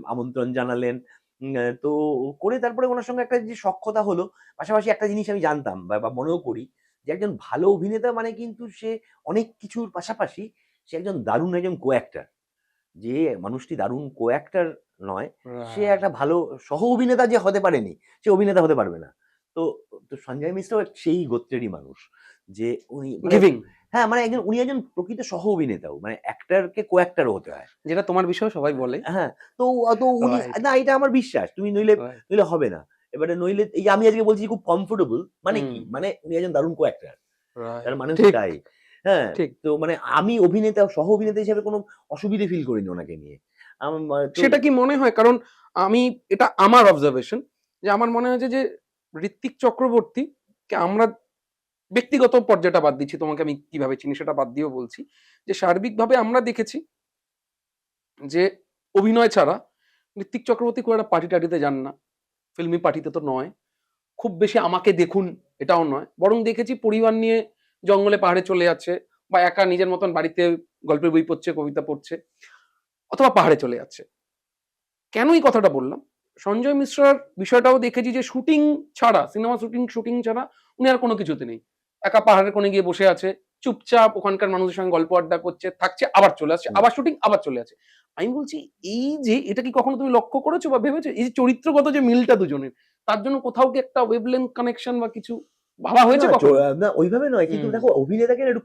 আমন্ত্রণ জানালেন। তো করে তারপরে উনার সঙ্গে একটা যে সখ্যতা হলো, পাশাপাশি একটা জিনিস আমি জানতাম বা মনেও করি যে একজন ভালো অভিনেতা মানে কিন্তু সে অনেক কিছুর পাশাপাশি সে একজন দারুণ একজন কো-অ্যাক্টর। যে মানুষটি দারুণ কো-অ্যাক্টর নয়, সে রাইট। একটা ভালো সহ-অভিনেতা যে হতে পারেনি, সে অভিনেতা হতে পারবে না। তো সঞ্জয় মিশ্রও সেই গোত্রেরই মানুষ। যে উনি মানে গিভিং। হ্যাঁ, মানে উনি একজন প্রকৃত সহ-অভিনেতাও। মানে অ্যাক্টরকে কো-অ্যাক্টরও হতে হয়। যেটা তোমার বিষয়েও সবাই বলে। হ্যাঁ, তো তো উনি রাইট, না এটা আমার বিশ্বাস। তুমি নইলে রাইট। নইলে হবে না। এবারে নইলে এই যে আমি আজকে বলছি খুব কমফোর্টেবল মানে হুম। কি? মানে উনি একজন দারুণ কো-অ্যাক্টর। তার রাইট। মানে হচ্ছে ঠিক, তাই। হ্যাঁ, ঠিক। তো মানে আমি অভিনেতা, সহ-অভিনেতা হিসেবে কোনো অসুবিধে ফিল করিনি ওনাকে নিয়ে। তো সেটা কি মনে হয়? কারণ আমি, এটা আমার অবজারভেশন, যে আমার মনে হয়েছে যে ঋত্বিক চক্রবর্তীকে আমরা ব্যক্তিগত পর্যায়টা বাদ দিচ্ছি, তোমাকে আমি কিভাবে চিনি সেটা বাদ দিয়েও বলছি। যে সার্বিকভাবে আমরা দেখেছি যে অভিনয় ছাড়া ঋত্বিক চক্রবর্তী খুব একটা পার্টি-টার্টিতে যান না। ফিল্মি পার্টিতে তো নয়। খুব বেশি আমাকে দেখুন এটাও নয়। বরং দেখেছি পরিবার নিয়ে জঙ্গলে পাহাড়ে চলে যাচ্ছে, বা একা নিজের মতন বাড়িতে গল্পের বই পড়ছে, কবিতা পড়ছে, অথবা পাহাড়ে চলে যাচ্ছে। কেন এই কথাটা বললাম? সঞ্জয় মিশ্রার বিষয়টাও দেখেছি যে শুটিং ছাড়া, সিনেমা শুটিং ছাড়া উনি আর কোন কিছুতে নেই। একা পাহাড়ের কোণে গিয়ে বসে আছে। চুপচাপ ওখানকার মানুষের সঙ্গে গল্প আড্ডা করছে, থাকছে, আবার চলে আসছে, হুম। আবার শুটিং, আবার চলে আসছে। আমি বলছি, এই যে এটা কি কখনো তুমি লক্ষ্য করেছো বা ভেবেছো? এই যে চরিত্রগত যে মিলটা দুজনের, তার জন্য কোথাও কি একটা ওয়েভলেংথ কানেকশন বা কিছু ভাবা না, হয়েছে কখনো? না ওইভাবে নয়। কিন্তু হুম, দেখো অভিনেতাকে না একটু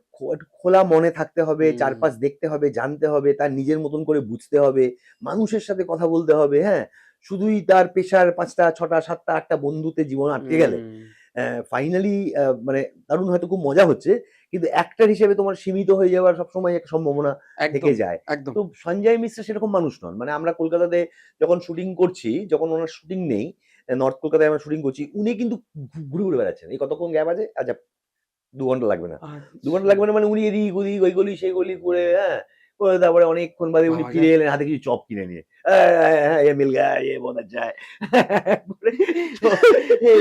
খোলা মনে থাকতে হবে, হুম, চারপাশ দেখতে হবে, জানতে হবে, তার নিজের মতন করে বুঝতে হবে, মানুষের সাথে কথা বলতে হবে, হ্যাঁ? শুধুই তার পেশার ৫ টা, ৬ টা, ৭ টা, ৮ টা বন্ধুতে জীবন আটকে গেলে হুম। ফাইনালি মানে দারুণ হয়তো খুব মজা হচ্ছে। কিন্তু অ্যাক্টর হিসেবে তোমার সীমিত হয়ে যাওয়ার সবসময় একটা সম্ভাবনা থেকে একদম, যায়। একদম। তো সঞ্জয় মিশ্র সেরকম মানুষ নন। মানে আমরা কলকাতাতে যখন শুটিং করছি, যখন উনার শুটিং নেই, নর্থ কলকাতায় আমরা শুটিং করছি, উনি কিন্তু ঘুরে বেড়াচ্ছেন। এই কতক্ষণ গ্যাপ আছে? আচ্ছা ২ ঘন্টা লাগবে না। ২ ঘন্টা আচ্ছা। লাগবে না মানে উনি এদিক ওদিক ওই গলি সেই গলি করে হ্যাঁ? তারপরে অনেকক্ষণ বাদে উনি পাওয়া ফিরে যায়। এলেন হাতে কিছু চপ কিনে নিয়ে। "ये मिल गया, ये बहुत अच्छा है।" তো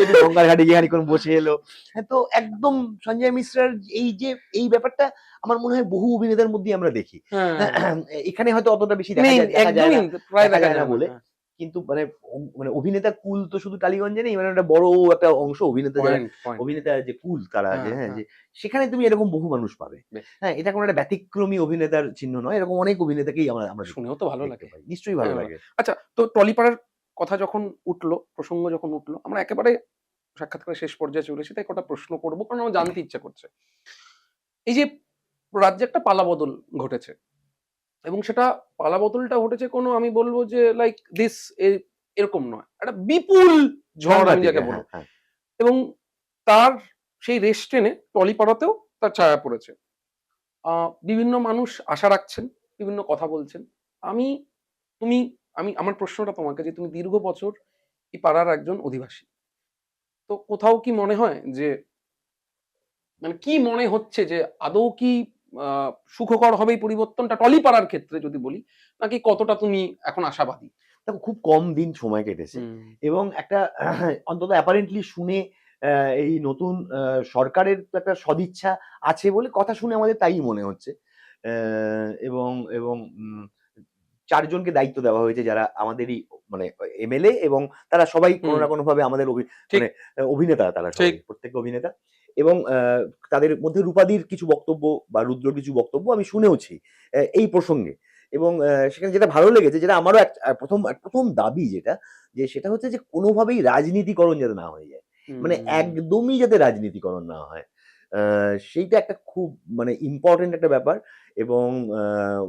একটু গঙ্গার ঘাটে গিয়ে খানিকক্ষণ বসে এলো। হ্যাঁ, তো একদম সঞ্জয় মিশ্রার এই যে এই ব্যাপারটা আমার মনে হয় বহু অভিনেতার মধ্যেই আমরা দেখি। হ্যাঁ, এখানে হয়তো অতটা বেশি নেই দেখা যায় একদমই না, প্রায় দেখা দেখা যায় না যায় না। বলে। হ্যাঁ, কিন্তু মানে অভিনেতার কুল তো শুধু টালিগঞ্জে নেই, মানে একটা বড় একটা অংশ অভিনেতা যারা পয়েন্ট। অভিনেতা যে কুল তারা যে হ্যাঁ, হ্যাঁ, হ্যাঁ, যে সেখানে তুমি এরকম বহু মানুষ পাবে। বেশ। হ্যাঁ, এটা কোনো একটা ব্যতিক্রমী অভিনেতার চিহ্ন নয়। এরকম অনেক অভিনেতাকেই আমরা শুনেও তো ভালো দেখতে লাগে। পাই। নিশ্চয়ই ভালো হ্যাঁ, লাগে। আচ্ছা তো টলিপাড়ার কথা যখন উঠলো, প্রসঙ্গ যখন উঠলো, আমরা একেবারে সাক্ষাৎকারের শেষ পর্যায়ে চলে এসেছি, তাই কটা প্রশ্ন করব কারণ আমার জানতে ইচ্ছা করছে। এই যে রাজ্যে একটা পালাবদল ঘটেছে এবং সেটা পালাবদলটা ঘটেছে কোনো আমি বলব যে লাইক দিস এরকম নয়। একটা বিপুল ঝড় আমি সাংঘাতিক যাকে হ্যাঁ, বলব। হ্যাঁ। এবং তার সেই রেশ টেনে টলিপাড়াতেও তার ছায়া পড়েছে। আ বিভিন্ন মানুষ আশা রাখছেন, বিভিন্ন কথা বলছেন। আমি তুমি আমার প্রশ্নটা তোমাকে যে তুমি দীর্ঘ বছর এই পাড়ার একজন অধিবাসী। তো কোথাও কি মনে হয় যে মানে কি মনে হচ্ছে যে আদৌ কি আ সুখকর হবে এই পরিবর্তনটা টলিপাড়ার ক্ষেত্রে যদি বলি? নাকি কতটা তুমি এখন আশাবাদী? দেখো খুব কম দিন সময় কেটেছে হুম, এবং একটা অন্তত অ্যাপারেন্টলি শুনে এই নতুন সরকারের তো একটা সদিচ্ছা আছে বলে কথা শুনে আমাদের তাই মনে হচ্ছে। এবং এবং ৪ জনকে দায়িত্ব দেওয়া হয়েছে যারা আমাদেরই মানে এমএলএ এবং তারা সবাই কোনো হুম, না কোনোভাবে আমাদের ঠিক, মানে অভিনেতা তারা ঠিক। সবাই। প্রত্যেকে অভিনেতা এবং তাদের মধ্যে রূপাদির কিছু বক্তব্য বা রুদ্রর কিছু বক্তব্য আমি শুনেওছি এই প্রসঙ্গে। এবং সেখানে যেটা ভালো লেগেছে যেটা আমারও ১ম দাবি যেটা, যে সেটা হচ্ছে যে কোনোভাবেই রাজনীতিকরণ যাতে না হয়ে যায়। মানে হুম, একদমই যাতে রাজনীতিকরণ না হয়। আ সেইটা একটা খুব মানে ইম্পোর্টেন্ট একটা ব্যাপার এবং আ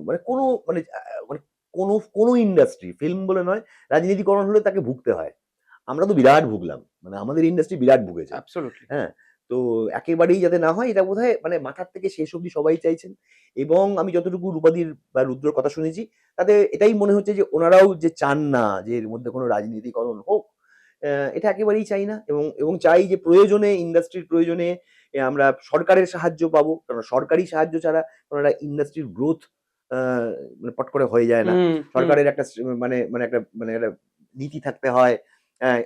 মানে কোনো মানে মানে কোনো ইন্ডাস্ট্রি ফিল্ম বলে নয়, রাজনীতিকরণ হলে তাকে ভুগতে হয়। আমরা তো বিরাট ভুগলাম। মানে আমাদের ইন্ডাস্ট্রি বিরাট ভুগেছে। অ্যাবসোলিউটলি। হ্যাঁ? তো একেবারেই যাতে না হয় এটা বোধহয় মানে মাথার থেকে শেষ অবধি সবাই চাইছেন। এবং আমি যতটুকু রূপাদির বা রুদ্রর কথা শুনেছি, তাতে এটাই মনে হচ্ছে যে ওনারাও যে চান না যে এর মধ্যে কোনো রাজনীতিকরণ হোক, এটা একেবারেই চাই না এবং চাই যে প্রয়োজনে ইন্ডাস্ট্রির প্রয়োজনে আমরা সরকারের সাহায্য পাবো। কারণ সরকারি সাহায্য ছাড়া কোনো একটা ইন্ডাস্ট্রির গ্রোথ আ মানে পট করে হয়ে যায় না। হুম, হুম। সরকারের একটা মানে একটা নীতি থাকতে হয়।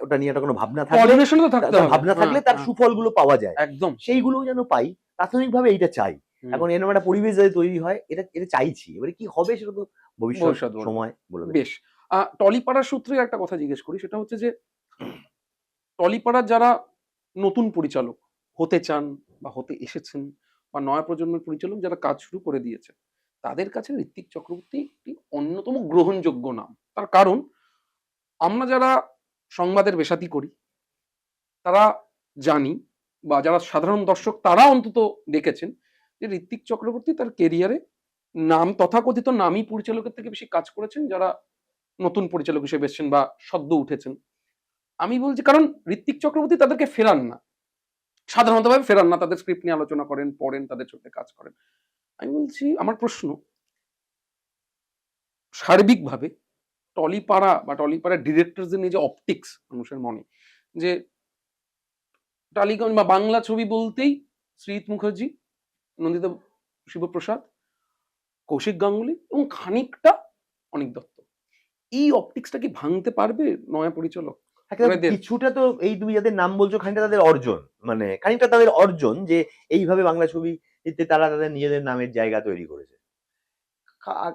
ওটা নিয়ে একটা কোনো ভাবনা থাকলে কোঅর্ডিনেশন তো থাকতে তার হবে। ভাবনা হ্যাঁ, থাকলে তার হ্যাঁ, সুফলগুলো পাওয়া যায়। একদম। সেইগুলোও যেন পাই, প্রাথমিকভাবে এইটা চাই। হুম, এখন এরকম একটা পরিবেশ যাতে তৈরি হয়, এটা চাইছি। এবারে কি হবে সেটা তো ভবিষ্যৎ ভবিষ্যৎ বলবে। সময় বলে দেবে। বেশ। টলিপাড়ার সূত্রেই একটা কথা জিজ্ঞেস করি সেটা হচ্ছে যে টলিপাড়ার যারা নতুন পরিচালক হতে চান বা হতে এসেছেন বা নয়া প্রজন্মের পরিচালক যারা কাজ শুরু করে দিয়েছে, তাদের কাছে ঋত্বিক চক্রবর্তী একটি অন্যতম গ্রহণযোগ্য নাম। তার কারণ আমরা যারা সংবাদের বেসাতি করি, তারা জানি বা যারা সাধারণ দর্শক তারা অন্তত দেখেছেন যে ঋত্বিক চক্রবর্তী তার কেরিয়ারে তথাকথিত নামী পরিচালকের থেকে বেশি কাজ করেছেন যারা নতুন পরিচালক হিসেবে এসেছেন বা সদ্য উঠেছেন। আমি বলছি কারণ ঋত্বিক চক্রবর্তী তাদেরকে ফেরান না। সাধারণতভাবে ফেরান না। তাদের স্ক্রিপ্ট নিয়ে আলোচনা করেন, পড়েন, তাদের সাথে কাজ করেন। আমি বলছি আমার প্রশ্ন, সার্বিকভাবে টলিপাড়ার ডিরেক্টরস দের নিয়ে যে অপটিক্স মানুষের মনে, যে টালিগঞ্জ বা বাংলা ছবি বলতেই শ্রীজিৎ মুখার্জি, নন্দিতা শিবপ্রসাদ, কৌশিক গাঙ্গুলি এবং খানিকটা অনিক দত্ত। এই অপটিক্সটা কি ভাঙতে পারবে নয়া পরিচালক? একটা মানে এদের কিছুটা তো এই তুমি যাদের নাম বলছো খানিকটা তাদের অর্জন। মানে খানিকটা তাদের অর্জন যে এইভাবে বাংলা ছবিতে তারা তাদের নিজেদের নামের জায়গা তৈরি করেছে।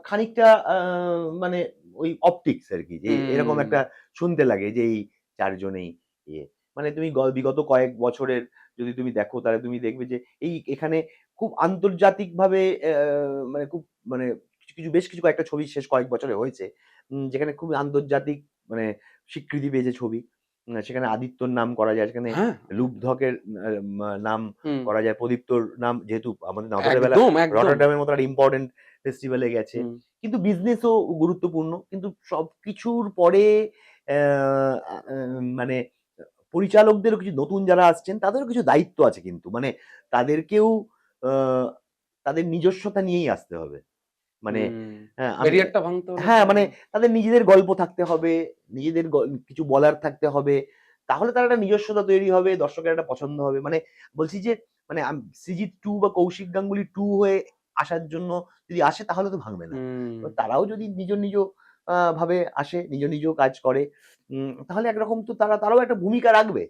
খানিকটা মানে ওই অপটিক্স আরকি যে এরকম হুম, একটা শুনতে লাগে যে এই ৪ জনেই ইয়ে। মানে তুমি বিগত কয়েক বছরের যদি তুমি দেখো তাহলে তুমি দেখবে যে এখানে খুব আন্তর্জাতিকভাবে মানে খুব মানে বেশ কিছু কয়েকটা ছবি শেষ কয়েক বছরে হয়েছে। যেখানে খুব আন্তর্জাতিক মানে স্বীকৃতি পেয়েছে ছবি। সেখানে আদিত্যর নাম করা যায়, সেখানে হ্যাঁ, লুপধকের নাম হুম, করা যায়। প্রদীপ্তর নাম যেহেতু আমাদের নভেরা বেলা একদম, একদম। রটারডামের মতো একটা ইম্পোর্টেন্ট ফেস্টিভ্যালে গেছে। হুম, কিন্তু বিজনেসও গুরুত্বপূর্ণ। কিন্তু সবকিছুর পরে অ্যা আ মানে পরিচালকদেরও কিছু নতুন যারা আসছেন তাদেরও কিছু দায়িত্ব আছে কিন্তু। মানে তাদেরকেও আ তাদের নিজস্বতা নিয়েই আসতে হবে। মানে হুম। হ্যাঁ, ব্যারিয়ারটা ভাঙতে হলে হ্যাঁ, তো মানে তাদের নিজেদের গল্প থাকতে হবে, নিজেদের কিছু বলার থাকতে হবে। তাহলে তার একটা নিজস্বতা তৈরি হবে, দর্শকের একটা পছন্দ হবে। মানে বলছি যে মানে 'সৃজিত 2' বা 'কৌশিক গাঙ্গুলি 2' হয়ে আসার জন্য যদি আসে তাহলে তো ভাঙবে না। এবার তারাও যদি নিজ নিজ ভাবে আসে, নিজ নিজ কাজ করে, তাহলে একরকম তো তারাও একটা ভূমিকা রাখবে।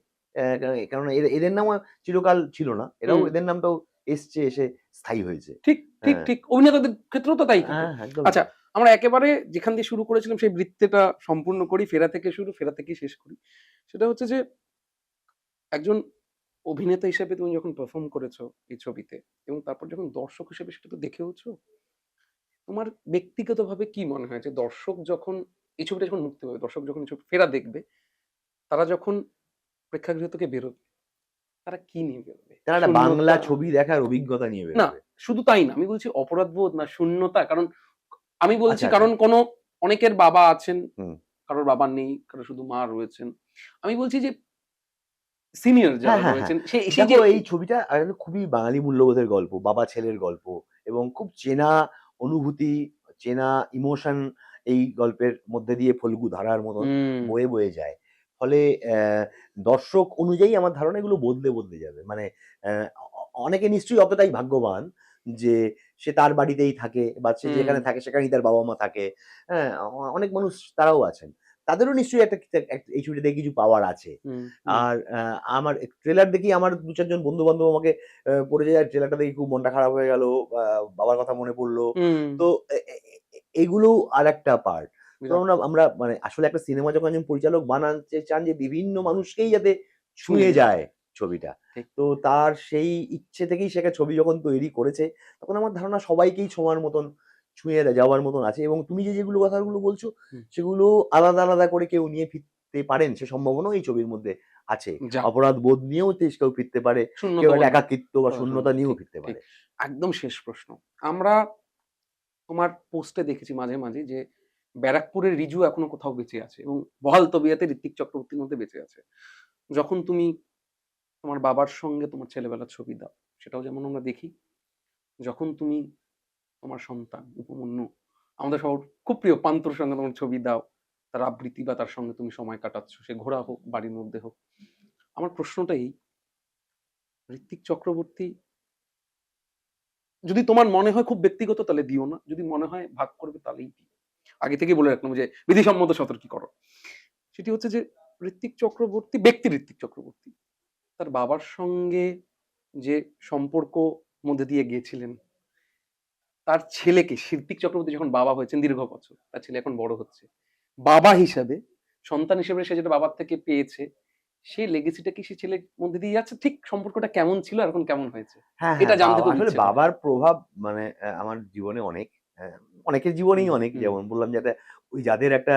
কারণ এদের নামও চিরকাল ছিল না। এদের নামটাও এসে স্থায়ী হয়েছে। ঠিক, ঠিক, হ্যাঁ। ঠিক। অভিনেতাদের ক্ষেত্রেও তো তাই ঘটে। একদম। আচ্ছা, আমরা একেবারে যেখান দিয়ে শুরু করেছিলাম সেই বৃত্তেটা সম্পূর্ণ করি। ফেরা থেকে শুরু, ফেরা থেকেই শেষ করি। সেটা হচ্ছে যে একজন অভিনেতা হিসেবে তুমি যখন পারফর্ম করেছো এই ছবিতে এবং তারপর যখন দর্শক হিসেবে সেটা তো দেখেওছো, তোমার ব্যক্তিগতভাবে কি মনে হয় যে দর্শক যখন এই ছবিটা যখন মুক্তি পাবে, দর্শক যখন এই ছবি ফেরা দেখবে, তারা যখন প্রেক্ষাগৃহ থেকে বেরোবে, তারা কি নিয়ে বেরোবে? তারা একটা বাংলা শূন্যতা? ছবি দেখার অভিজ্ঞতা নিয়ে না, বেরোবে। শুধু তাই না। আমি বলছি অপরাধবোধ না শূন্যতা। কারণ আমি বলছি আচ্ছা, আচ্ছা। কারণ অনেকের বাবা আছেন, হুম। কারোর বাবা নেই, কারো শুধু মা রয়েছেন। আমি বলছি যে সিনিয়র হ্যাঁ, যারা হ্যাঁ, হ্যাঁ। রয়েছেন সেই দেখো যে এই ছবিটা আসলে খুবই বাঙালি মূল্যবোধের গল্প। বাবা ছেলের গল্প এবং খুব চেনা অনুভূতি, চেনা ইমোশন এই গল্পের মধ্যে দিয়ে ফল্গু ধারার মতন হুম, বয়ে যায়। ফলে দর্শক অনুযায়ী আমার ধারণা এগুলো বদলে যাবে। মানে অ্যা অনেকে নিশ্চয়ই অতটাই ভাগ্যবান যে সে তার বাড়িতেই থাকে বা সে হুম, যেখানে থাকে সেখানেই তার বাবা-মা থাকে। হ্যাঁ? অনেক মানুষ তারাও আছেন। তাদেরও নিশ্চয়ই এই ছবিটা দেখে কিছু পাওয়ার আছে। হুম, হুম, আর আমার ট্রেলার দেখেই আমার ২-৪ জন বন্ধু-বান্ধব আমাকে বলে যে, "ট্রেলারটা দেখে খুব মনটা খারাপ হয়ে গেল। বাবার কথা মনে পড়ল।" হুম, তো এ এ এ এগুলোও আরেকটা পার্ট। তো বিরাট আমরা আমরা মানে আসলে একটা সিনেমা যখন একজন পরিচালক বানাতে চান যে বিভিন্ন মানুষকেই যাতে ছুঁয়ে ছুঁয়ে যায়। যায় ছবিটা। ঠিক। তো তার সেই ইচ্ছে থেকেই সে একটা ছবি যখন তৈরি করেছে, তখন আমার ধারণা সবাইকেই ছোঁয়ার মতন, ছুঁয়ে যাওয়ার মতন আছে এবং তুমি যেগুলো কথাগুলো বলছো, হুম, সেগুলো আলাদা করে কেউ নিয়ে ফিরতে পারেন সে সম্ভাবনাও এই ছবির মধ্যে আছে। যাক অপরাধ বোধ নিয়েও কেউ ফিরতে পারে। কেউ শূন্যতা একটা বোধ একাকিত্ব বা শূন্য শূন্যতা নিয়েও ঠিক, ফিরতে ঠিক। পারে। একদম শেষ প্রশ্ন। আমরা তোমার পোস্টে দেখেছি মাঝে যে ব্যারাকপুরের রিজু এখনো কোথাও বেঁচে আছে এবং বহাল তবিয়তে ঋত্বিক চক্রবর্তীর মধ্যে বেঁচে আছে। যখন তুমি তোমার বাবার সঙ্গে তোমার ছেলেবেলার ছবি দাও, সেটাও যেমন আমরা দেখি। যখন তুমি তোমার সন্তান উপমন্যু, আমাদের সবার খুব প্রিয় পান্তুর সঙ্গে তোমার ছবি দাও, তার আবৃত্তি বা তার সঙ্গে তুমি সময় কাটাচ্ছ, সে ঘোরা হোক, বাড়ির মধ্যে হোক। আমার প্রশ্নটা এই, ঋত্বিক চক্রবর্তী যদি তোমার মনে হয় খুব ব্যক্তিগত তাহলে দিও না। যদি মনে হয় ভাগ করবে তাহলেই দিও। আগে থেকেই বলে রাখলাম যে বিধিসম্মত সতর্কীকরণ। সেটি হচ্ছে যে ঋত্বিক চক্রবর্তী, ব্যক্তি ঋত্বিক চক্রবর্তী তার বাবার সঙ্গে যে সম্পর্ক মধ্যে দিয়ে গিয়েছিলেন, তার ছেলেকে ঋত্বিক চক্রবর্তী যখন বাবা হয়েছেন দীর্ঘ বছর, তার ছেলে এখন বড় হচ্ছে। বাবা হিসাবে, সন্তান হিসেবে সে যেটা বাবার থেকে পেয়েছে, সেই লেগেসিটা কি সে ছেলের মধ্যে দিয়ে যাচ্ছে? ঠিক সম্পর্কটা কেমন ছিল আর এখন কেমন হয়েছে? হ্যাঁ, এটা হ্যাঁ, জানতে খুব আসলে ইচ্ছে করে। বাবার প্রভাব মানে আমার জীবনে অনেক। অনেকের জীবনেই হুম, অনেক। হুম, যেমন বললাম যে ওই যাদের একটা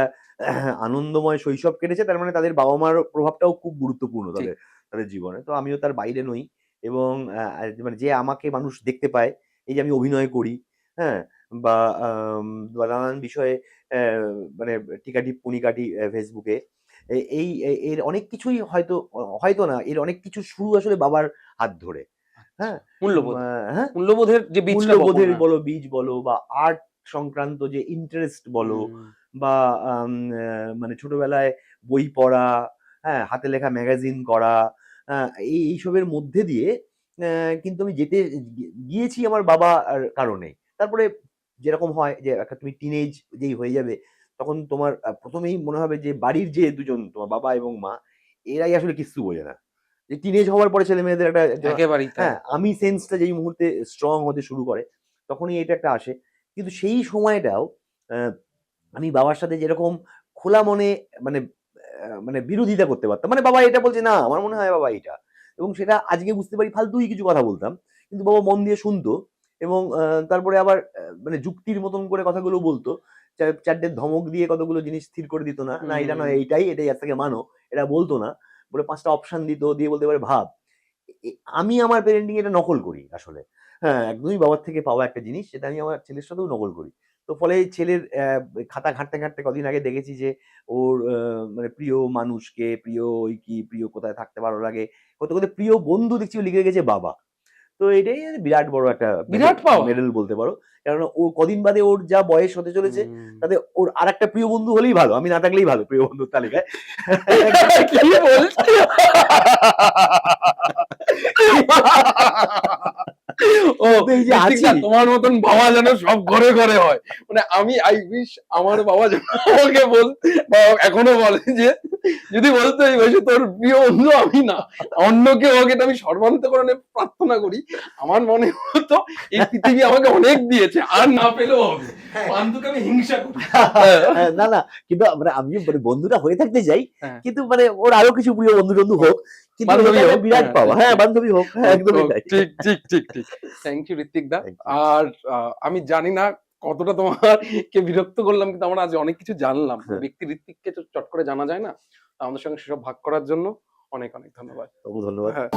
আনন্দময় শৈশব কেটেছে তার মানে তাদের বাবা-মার প্রভাবটাও খুব গুরুত্বপূর্ণ ঠিক। তাদের জীবনে। তো আমিও তার বাইরে নই এবং মানে যে আমাকে মানুষ দেখতে পায়, এই যে আমি অভিনয় করি, হ্যাঁ? বা বা নানান বিষয়ে অ্যা মানে টিকাটিপ্পনি কাটি Facebook এ। এর অনেক কিছুই হয়তো না, এর অনেক কিছু শুরু আসলে বাবার হাত ধরে। আচ্ছা। হ্যাঁ? মূল্যবোধ। হ্যাঁ? মূল্যবোধের যে বীজটা বপন মূল্যবোধের হ্যাঁ। বীজ বলো বা আর্ট সংক্রান্ত যে ইন্টারেস্ট বলো হুম, বা আম আ মানে ছোটবেলায় বই পড়া, হ্যাঁ? হাতে লেখা ম্যাগাজিন করা, আ এইসবের মধ্যে দিয়ে কিন্তু আমি গিয়েছি আমার বাবার কারণে। তারপরে যেরকম হয় যে তুমি টিনেজ যেই হয়ে যাবে, তখন তোমার ১ম এই মনে হবে যে বাড়ির যে দুজন তোমার বাবা এবং মা, এরাই আসলে কিচ্ছু বোঝে না। যে টিনেজ হওয়ার পরে ছেলেমেয়েদের একটা একেবারেই তাই। হ্যাঁ, আমি সেন্সটা যেই মুহূর্তে স্ট্রং হতে শুরু করে, তখনই এটা একটা আসে। কিন্তু সেই সময়টাও অ্যা আমি বাবার সাথে যেরকম খোলা মনে মানে মানে বিরোধিতা করতে পারতাম। মানে বাবা এটা বলছে, "না, আমার মনে হয় বাবা এইটা।" এবং সেটা আজকে বুঝতে পারি ফালতুই কিছু কথা বলতাম। কিন্তু বাবা মন দিয়ে শুনতো এবং তারপরে আবার মানে যুক্তির মতন করে কথাগুলো বলতো। ৪ টে ধমক দিয়ে কতগুলো জিনিস স্থির করে দিত না। না, এটা হুম, নয় এটাই আজ থেকে মানো। এটা বলতো না। বলে ৫ টা অপশন দিত। দিয়ে বলতো, "এবারে ভাব।" আমি আমার প্যারেন্টিং এটা নকল করি আসলে। হ্যাঁ, একদমই বাবার থেকে পাওয়া একটা জিনিস সেটা আমি আমার ছেলের সাথেও নকল করি। তো ফলে ছেলের খাতা ঘাঁটতে কদিন আগে দেখেছি যে ওর মানে প্রিয় মানুষকে, প্রিয় ওই কি, প্রিয় কোথায় থাকতে ভালো লাগে, করতে প্রিয় বন্ধু দেখছি ও লিখে রেখেছে বাবা। তো এটাই বিরাট বড় একটা বিরাট পাওয়া। মেডেল বলতে পারো। কেননা ও কদিন বাদে ওর যা বয়স হতে চলেছে হুম। তাতে ওর আরেকটা প্রিয় বন্ধু হলেই ভালো। আমি না থাকলেই ভালো প্রিয় বন্ধুর তালিকায়। কি বলছো? ও এই যে ঋত্বিক দা, আছি। তোমার মতন বাবা যেন সব ঘরে ঘরে হয়। মানে আমি আই উইশ আমার বাবা যেন আমাকে বা এখনো বলে যে যদি বলতো এই বয়সে তোর প্রিয় বন্ধু আমি না, অন্য কেউ হোক, এটা আমি সর্বান্তকরণে প্রার্থনা করি। আমার মনে হতো এই পৃথিবী আমাকে অনেক দিয়েছে, আর না পেলেও হবে। পান্তুকে আমি হিংসা করি। হ্যাঁ, না না, কিন্তু মানে আমিও মানে বন্ধুরা হয়ে থাকতে চাই, হ্যাঁ। কিন্তু মানে ওর আরো কিছু প্রিয় বন্ধু টন্ধু হোক, কিন্তু বান্ধবী এটা একটা হোক, বিরাট হ্যাঁ, পাওয়া। ঠিক, হ্যাঁ, ঠিক। বান্ধবী হোক, হ্যাঁ, একদমই তাই। ঠিক ঠিক ঠিক ঠিক। থ্যাংক ইউ ঋত্বিক দা। Thank you. আর আমি জানি না কতটা তোমাকে বিরক্ত করলাম, কিন্তু আমরা আজ অনেক কিছু জানলাম। হ্যাঁ। ব্যক্তি ঋত্বিককে তো চট করে জানা যায় না। আমাদের সঙ্গে সেসব ভাগ করার জন্য অনেক অনেক ধন্যবাদ। তবু ধন্যবাদ। হ্যাঁ।